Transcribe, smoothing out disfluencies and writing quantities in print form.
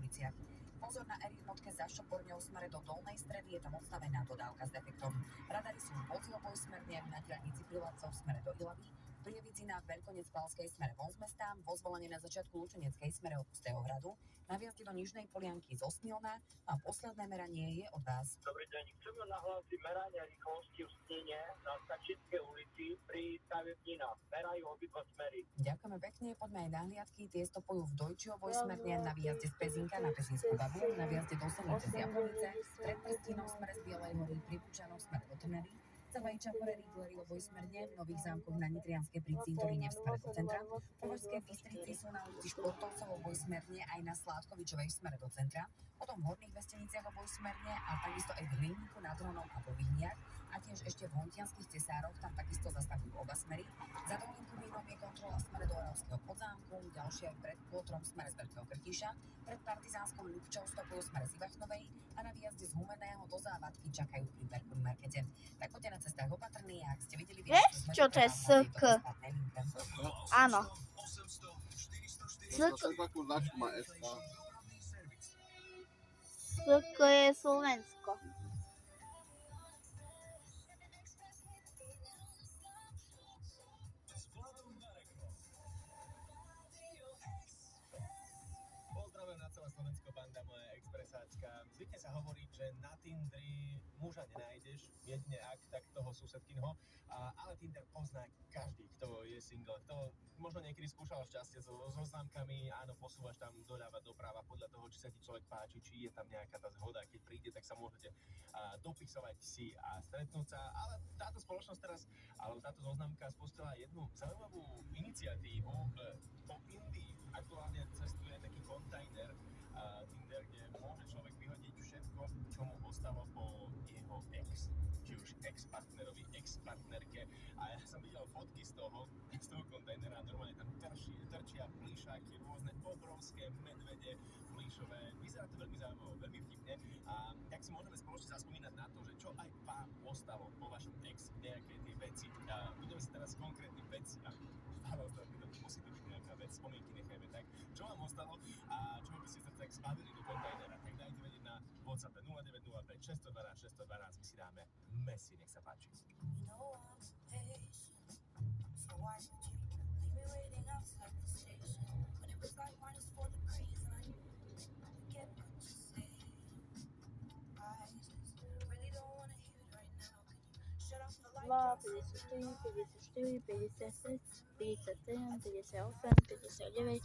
Košiciach. Pozor na R1 za Šoborňou smere do Dolnej Stredy, je tam odstavená dodávka s defektom. Radary sú vozy obojsmerne na diaľnici pri Ladcov smere do Ilavy, Prievidzi na Veľkonec-Palskej smere von z mesta, vo Zvolenie na začiatku Lučeneckej smere od Pustého hradu, na výjazde do Nižnej Polianky zo Smilna a posledné meranie je od vás. Dobrý deň, chceme nahlásiť meranie rýchlosti v Snine na Stačinskej ulici pri stavebnina. Merajú obidva smery. Ďakujeme pekne, poďme aj na hliadky. Tie stopujú v Dojčiovoj smerne na výjazde z Pezinka na Pezinskú babu, na výjazde do Senice z Jablonice, pred Trstínom smere z Bielej hory, pri Bučanoch smere do Trnavy, Celej Čapore Riglery obojsmerne, v Nových Zámkoch na Nitrianskej pri Cintoríne v smere do centra, v Považskej Bystrici sú na ulici Športovcov obojsmerne aj na Sládkovičovej v smere do centra, potom v Horných Vesteniciach obojsmerne a takisto aj v Hliníku nad Hronom a vo Vihniach a tiež ešte v Hontianskych Tesároch, tam takisto zastavujú oba smery. Za Dolným Kubínom je kontrola v smere do Oravského Podzámku, ďalšie aj pred Kôtrom v smere z Veľkého Krtiša, pred Partizánskou Ľubčou stopujú v smere z Ivachnovej a na výjazde z Humenného do Závadky čakajú pri Mercury Markete. Tak poďte na cestách opatrný, ak ste videli video, čo to je SK? Áno. Takú značku má SK. SK je Slovensko. Pozdravujem na celé Slovensko, banda moja expresáčka. Zvykne sa hovoriť, že na Tindri muža nenájdeš, jedine ak, tak toho susedkyňho, ale Tinder pozná každý, kto je single, kto možno niekedy skúšal šťastie so známkami, áno, posúvaš tam doľava, doprava, podľa toho, či sa ti človek páči, či je tam nejaká tá zhoda, keď príde, tak sa môžete dopisovať si a stretnúť sa, ale táto spoločnosť teraz, alebo táto zoznamka spustila jednu zaujímavú iniciatívu po Indii. Aktuálne cestuje taký kontajner Tinder, kde môže človek vyhodiť všetko, čo mu ostalo po jeho ex, či už ex-partnerovi, ex-partnerke. A ja som videl fotky z toho kontajnera, normálne tam trčia plíšáky, rôzne obrovské medvede plíšové. Vyzerá to veľmi zaujímavé, veľmi vtipne. A tak si môžeme spoločne zaspomínať na to, že čo aj vám ostalo po vašom ex, nejaké tie veci. Budeme sa teraz konkrétnym veciam. Musí to byť nejaká vec, spomienky nechajme tak. Čo vám ostalo a čo by ste sa tak spadili do kontajnera, tak dajte vedieť na WhatsApp 0905 612 612, my si dáme Messi, nech sa páči. Dva, 54, 54, 56, 57, 58, 59,